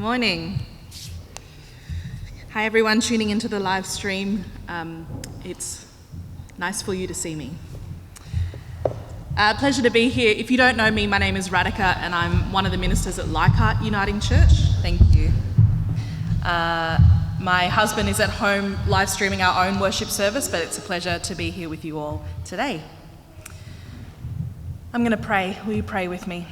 morning. Hi everyone tuning into the live stream. It's nice for you to see me. Pleasure to be here. If you don't know me, my name is Radhika and I'm one of the ministers at Leichhardt Uniting Church. Thank you. My husband is at home live streaming our own worship service, but it's a pleasure to be here with you all today. I'm going to pray. Will you pray with me?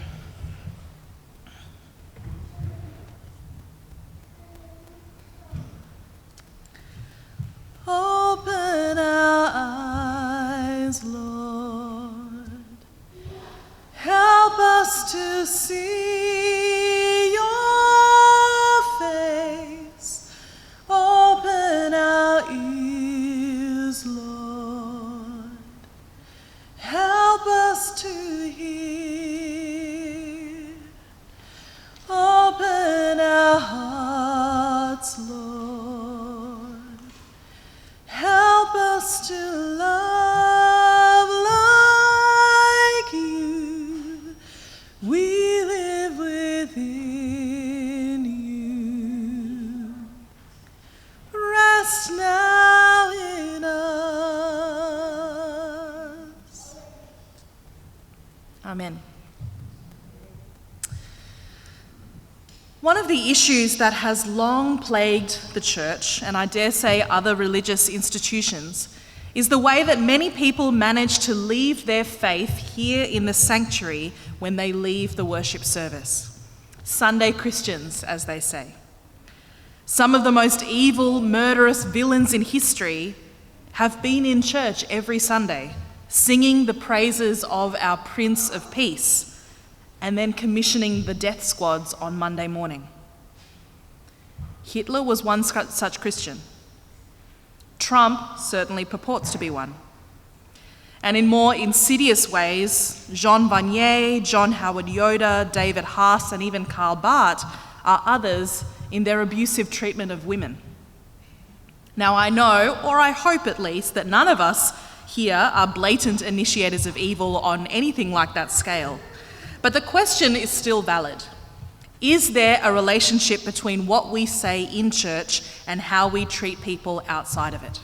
Open our eyes, Lord. Help us to see your face. Open our ears, Lord. Help us to hear. Open our hearts, Lord. Help us to love like you. We live within you. Rest now in us. Amen. One of the issues that has long plagued the church, and I dare say other religious institutions, is the way that many people manage to leave their faith here in the sanctuary when they leave the worship service. Sunday Christians, as they say. Some of the most evil, murderous villains in history have been in church every Sunday, singing the praises of our Prince of Peace, and then commissioning the death squads on Monday morning. Hitler was one such Christian. Trump certainly purports to be one. And in more insidious ways, Jean Vanier, John Howard Yoder, David Haas, and even Karl Barth are others in their abusive treatment of women. Now I know, or I hope at least, that none of us here are blatant initiators of evil on anything like that scale. But the question is still valid. Is there a relationship between what we say in church and how we treat people outside of it?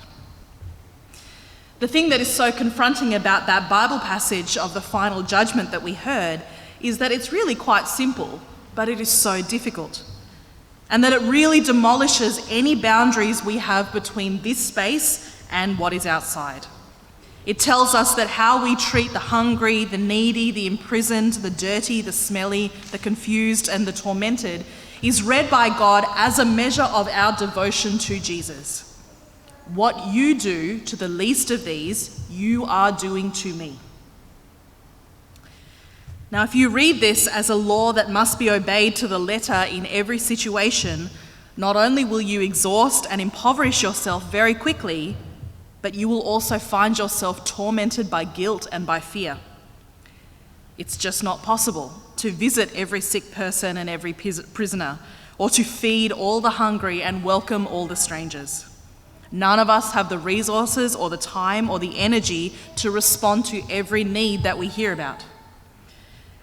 The thing that is so confronting about that Bible passage of the final judgment that we heard is that it's really quite simple, but it is so difficult. And that it really demolishes any boundaries we have between this space and what is outside. It tells us that how we treat the hungry, the needy, the imprisoned, the dirty, the smelly, the confused, and the tormented is read by God as a measure of our devotion to Jesus. What you do to the least of these, you are doing to me. Now, if you read this as a law that must be obeyed to the letter in every situation, not only will you exhaust and impoverish yourself very quickly, but you will also find yourself tormented by guilt and by fear. It's just not possible to visit every sick person and every prisoner, or to feed all the hungry and welcome all the strangers. None of us have the resources or the time or the energy to respond to every need that we hear about.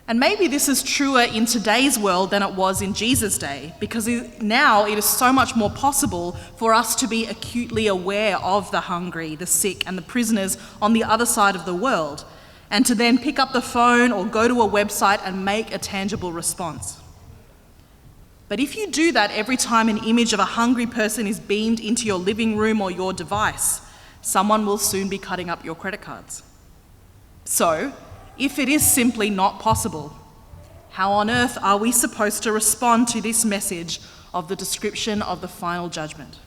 And maybe this is truer in today's world than it was in Jesus' day, because now it is so much more possible for us to be acutely aware of the hungry, the sick, and the prisoners on the other side of the world, and to then pick up the phone or go to a website and make a tangible response. But if you do that every time an image of a hungry person is beamed into your living room or your device, someone will soon be cutting up your credit cards. So, if it is simply not possible, how on earth are we supposed to respond to this message of the description of the final judgment?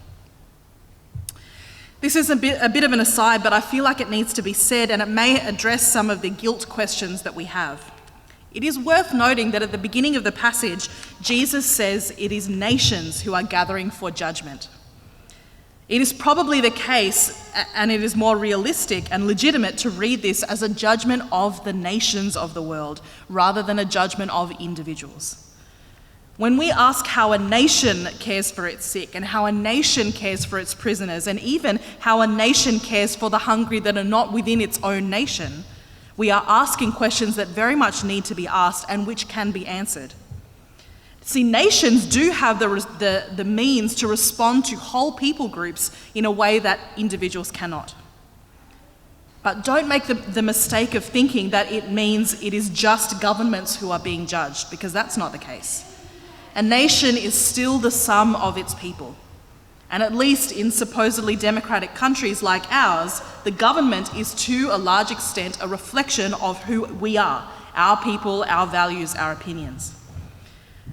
This is a bit of an aside, but I feel like it needs to be said, and it may address some of the guilt questions that we have. It is worth noting that at the beginning of the passage, Jesus says it is nations who are gathering for judgment. It is probably the case, and it is more realistic and legitimate to read this as a judgment of the nations of the world, rather than a judgment of individuals. When we ask how a nation cares for its sick, and how a nation cares for its prisoners, and even how a nation cares for the hungry that are not within its own nation, we are asking questions that very much need to be asked and which can be answered. See, nations do have the means to respond to whole people groups in a way that individuals cannot. But don't make the mistake of thinking that it means it is just governments who are being judged, because that's not the case. A nation is still the sum of its people. And at least in supposedly democratic countries like ours, the government is to a large extent a reflection of who we are, our people, our values, our opinions.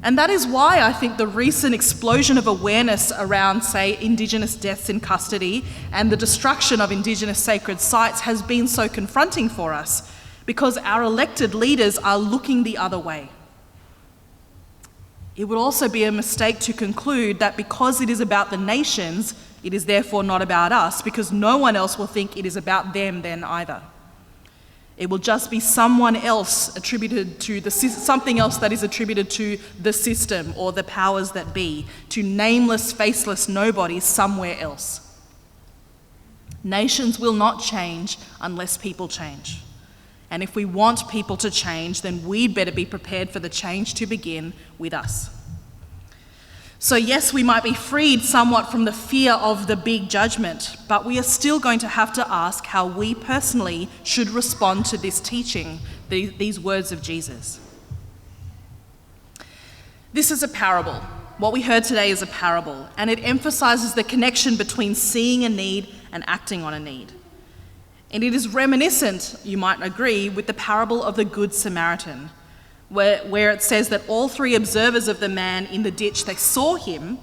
And that is why I think the recent explosion of awareness around, say, Indigenous deaths in custody and the destruction of Indigenous sacred sites has been so confronting for us, because our elected leaders are looking the other way. It would also be a mistake to conclude that because it is about the nations, it is therefore not about us, because no one else will think it is about them then either. It will just be someone else attributed to something else that is attributed to the system or the powers that be, to nameless, faceless nobodies somewhere else. Nations will not change unless people change. And if we want people to change, then we'd better be prepared for the change to begin with us. So yes, we might be freed somewhat from the fear of the big judgment, but we are still going to have to ask how we personally should respond to this teaching, these words of Jesus. This is a parable. What we heard today is a parable, and it emphasizes the connection between seeing a need and acting on a need. And it is reminiscent, you might agree, with the parable of the Good Samaritan, where it says that all three observers of the man in the ditch, they saw him,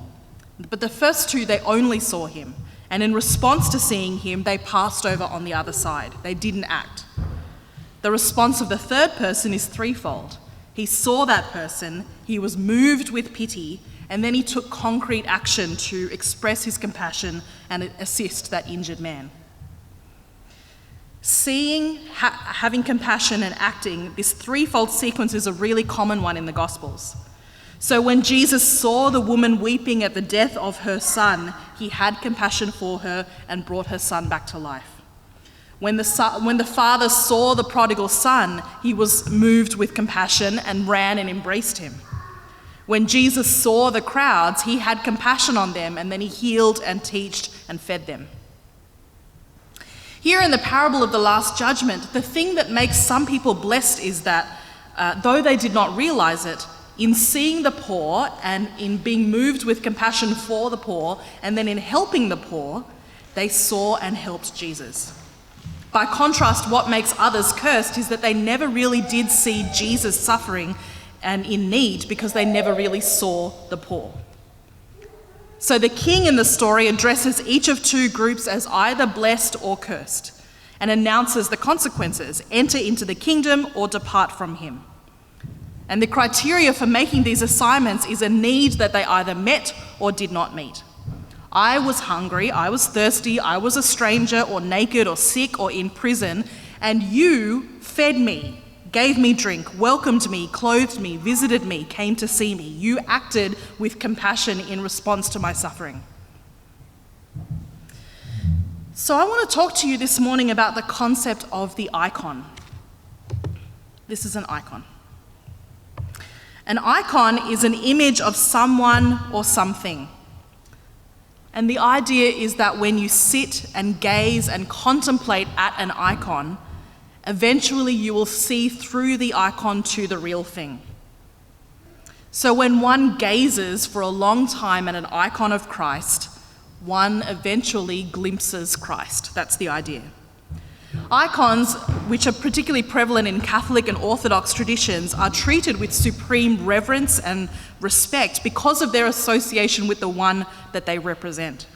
but the first two, they only saw him. And in response to seeing him, they passed over on the other side. They didn't act. The response of the third person is threefold. He saw that person, he was moved with pity, and then he took concrete action to express his compassion and assist that injured man. Seeing, having compassion and acting, this threefold sequence is a really common one in the Gospels. So when Jesus saw the woman weeping at the death of her son, he had compassion for her and brought her son back to life. When the father saw the prodigal son, he was moved with compassion and ran and embraced him. When Jesus saw the crowds, he had compassion on them, and then he healed and taught and fed them. Here in the parable of the Last Judgment, the thing that makes some people blessed is that, though they did not realize it, in seeing the poor and in being moved with compassion for the poor, and then in helping the poor, they saw and helped Jesus. By contrast, what makes others cursed is that they never really did see Jesus suffering and in need, because they never really saw the poor. So the king in the story addresses each of two groups as either blessed or cursed, and announces the consequences: enter into the kingdom or depart from him. And the criteria for making these assignments is a need that they either met or did not meet. I was hungry, I was thirsty, I was a stranger or naked or sick or in prison, and you fed me, gave me drink, welcomed me, clothed me, visited me, came to see me. You acted with compassion in response to my suffering. So I want to talk to you this morning about the concept of the icon. This is an icon. An icon is an image of someone or something. And the idea is that when you sit and gaze and contemplate at an icon, eventually you will see through the icon to the real thing. So when one gazes for a long time at an icon of Christ, one eventually glimpses Christ. That's the idea. Icons, which are particularly prevalent in Catholic and Orthodox traditions, are treated with supreme reverence and respect because of their association with the one that they represent.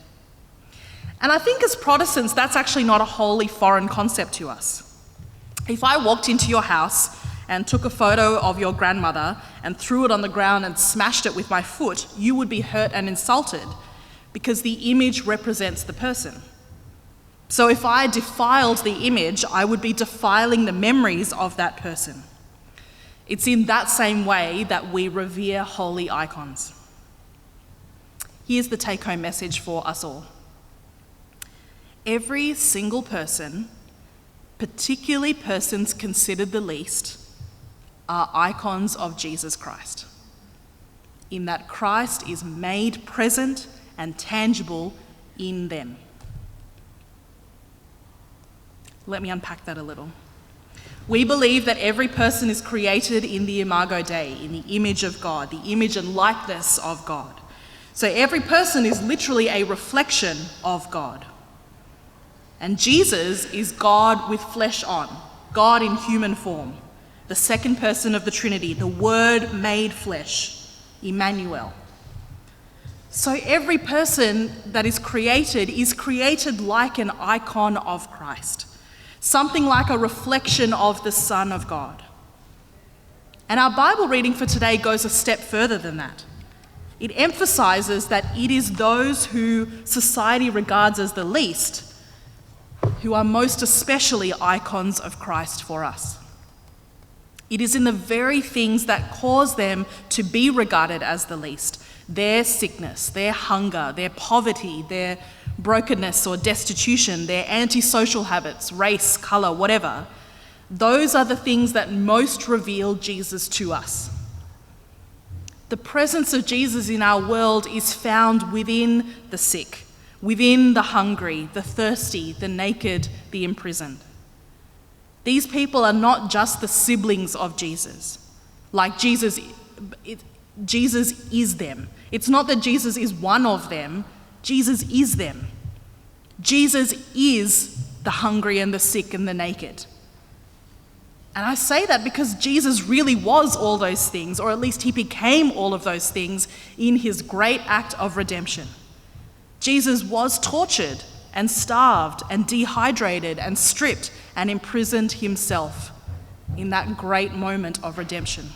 And I think as Protestants, that's actually not a wholly foreign concept to us. If I walked into your house and took a photo of your grandmother and threw it on the ground and smashed it with my foot, you would be hurt and insulted because the image represents the person. So if I defiled the image, I would be defiling the memories of that person. It's in that same way that we revere holy icons. Here's the take-home message for us all. Every single person, particularly persons considered the least, are icons of Jesus Christ. in that Christ is made present and tangible in them. Let me unpack that a little. We believe that every person is created in the Imago Dei, in the image of God, the image and likeness of God. So every person is literally a reflection of God. And Jesus is God with flesh on, God in human form, the second person of the Trinity, the Word made flesh, Emmanuel. So every person that is created like an icon of Christ, something like a reflection of the Son of God. And our Bible reading for today goes a step further than that. It emphasizes that it is those who society regards as the least who are most especially icons of Christ for us. It is in the very things that cause them to be regarded as the least, their sickness, their hunger, their poverty, their brokenness or destitution, their antisocial habits, race, colour, whatever. Those are the things that most reveal Jesus to us. The presence of Jesus in our world is found within the sick, within the hungry, the thirsty, the naked, the imprisoned. These people are not just the siblings of Jesus. Like Jesus is them. It's not that Jesus is one of them, Jesus is them. Jesus is the hungry and the sick and the naked. And I say that because Jesus really was all those things, or at least he became all of those things in his great act of redemption. Jesus was tortured and starved and dehydrated and stripped and imprisoned himself in that great moment of redemption.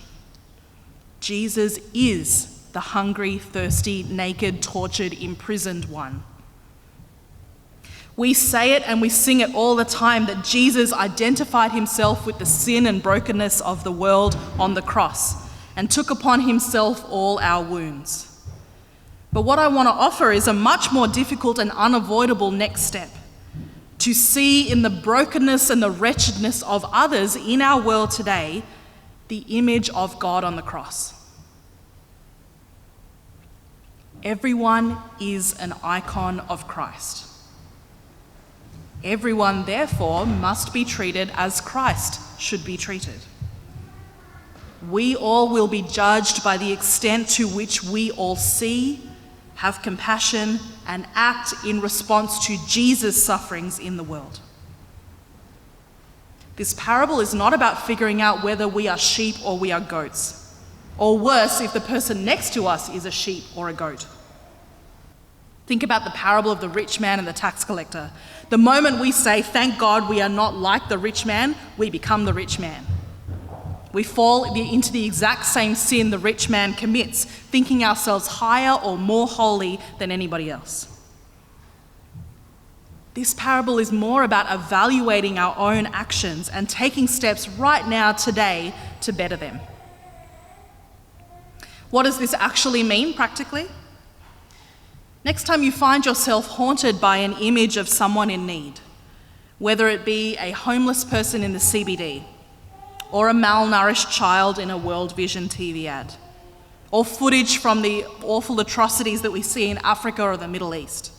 Jesus is the hungry, thirsty, naked, tortured, imprisoned one. We say it and we sing it all the time that Jesus identified himself with the sin and brokenness of the world on the cross and took upon himself all our wounds. But what I want to offer is a much more difficult and unavoidable next step: to see in the brokenness and the wretchedness of others in our world today the image of God on the cross. Everyone is an icon of Christ. Everyone, therefore, must be treated as Christ should be treated. We all will be judged by the extent to which we all see, have compassion, and act in response to Jesus' sufferings in the world. This parable is not about figuring out whether we are sheep or we are goats, or worse, if the person next to us is a sheep or a goat. Think about the parable of the rich man and the tax collector. The moment we say, thank God we are not like the rich man, we become the rich man. We fall into the exact same sin the rich man commits, thinking ourselves higher or more holy than anybody else. This parable is more about evaluating our own actions and taking steps right now, today, to better them. What does this actually mean practically? Next time you find yourself haunted by an image of someone in need, whether it be a homeless person in the CBD, or a malnourished child in a World Vision TV ad, or footage from the awful atrocities that we see in Africa or the Middle East,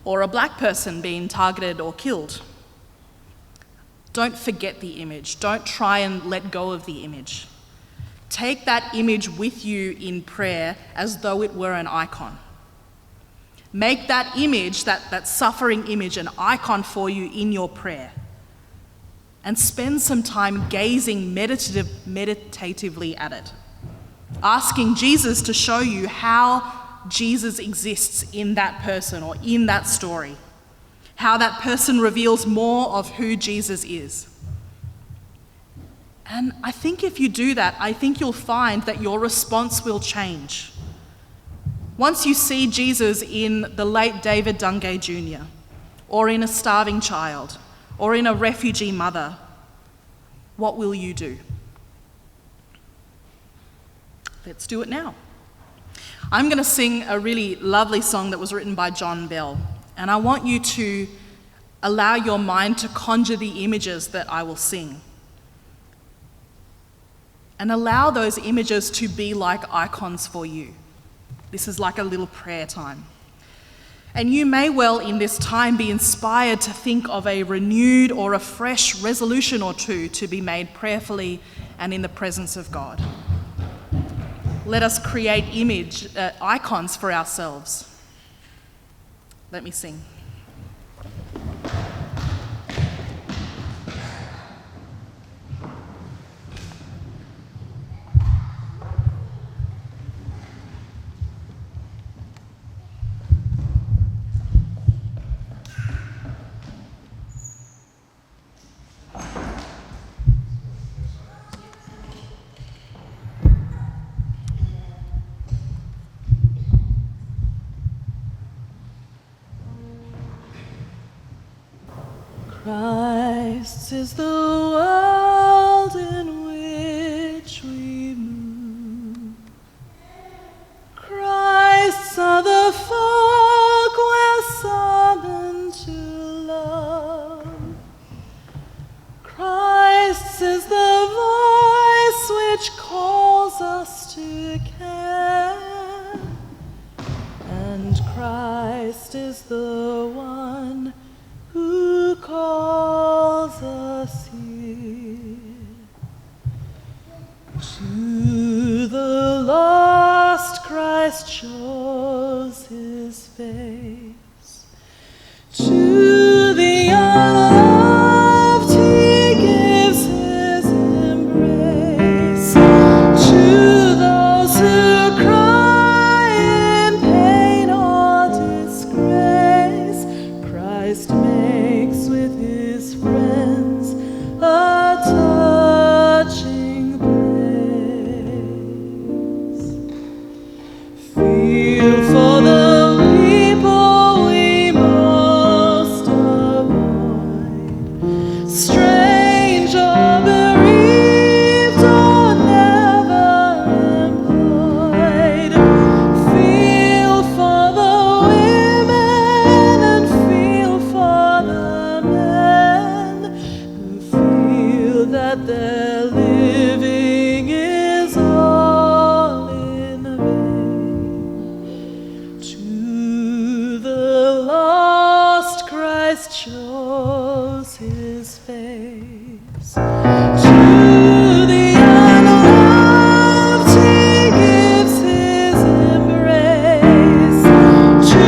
or a black person being targeted or killed, don't forget the image. Don't try and let go of the image. Take that image with you in prayer as though it were an icon. Make that image, that suffering image, an icon for you in your prayer. And spend some time gazing meditatively at it, asking Jesus to show you how Jesus exists in that person or in that story, how that person reveals more of who Jesus is. And I think if you do that, I think you'll find that your response will change. Once you see Jesus in the late David Dungay Jr., or in a starving child, or in a refugee mother, what will you do? Let's do it now. I'm going to sing a really lovely song that was written by John Bell, and I want you to allow your mind to conjure the images that I will sing. and allow those images to be like icons for you. This is like a little prayer time. And you may well in this time be inspired to think of a renewed or a fresh resolution or two to be made prayerfully and in the presence of God. Let us create icons for ourselves. Let me sing. Christ is the world in which we move. Christ are the folk we're summoned to love. Christ is the voice which calls us to care. And Christ is the one who calls us here. To the lost Christ shows his face. To the unloved he gives his embrace. To those who cry in pain or disgrace, Christ makes with his friends a touching place. Feel for the people we most avoid, strange or bereaved or never employed. Feel for the women and feel for the men who feel that their living is all in vain. To the lost Christ shows his face. To the unloved he gives his embrace. To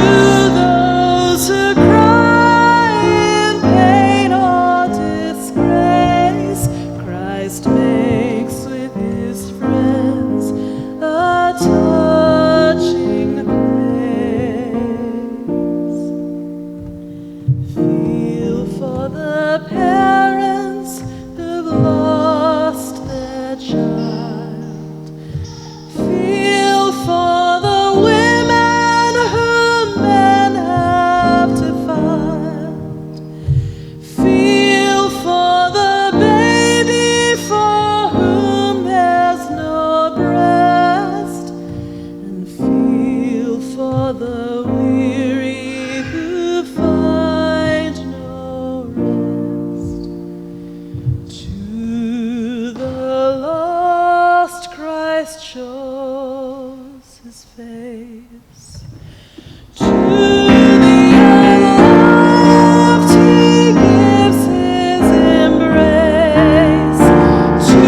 those who cry in pain or disgrace, Christ makes with his friends a touching place. Feel for the parents who've lost their child. Feel for the women whom men have defiled. Feel for the baby for whom there's no breast. And feel for the weary who find no rest. To the lost Christ shows his face. To the unloved he gives his embrace. To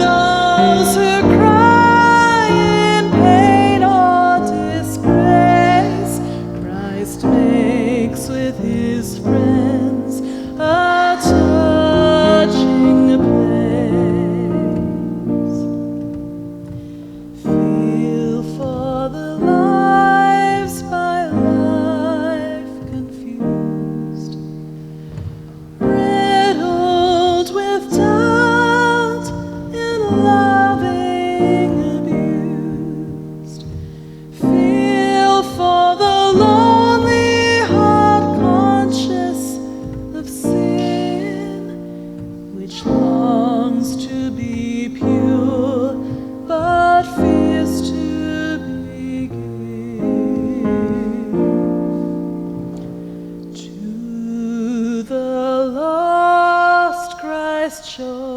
those who cry in pain or disgrace, Christ makes with his friends a touching place. Feel for the lives by life confused, riddled with doubt in loving abused. Feel for the lonely heart conscious of sin, which longs to be pure but fears to begin. To the lost Christ shows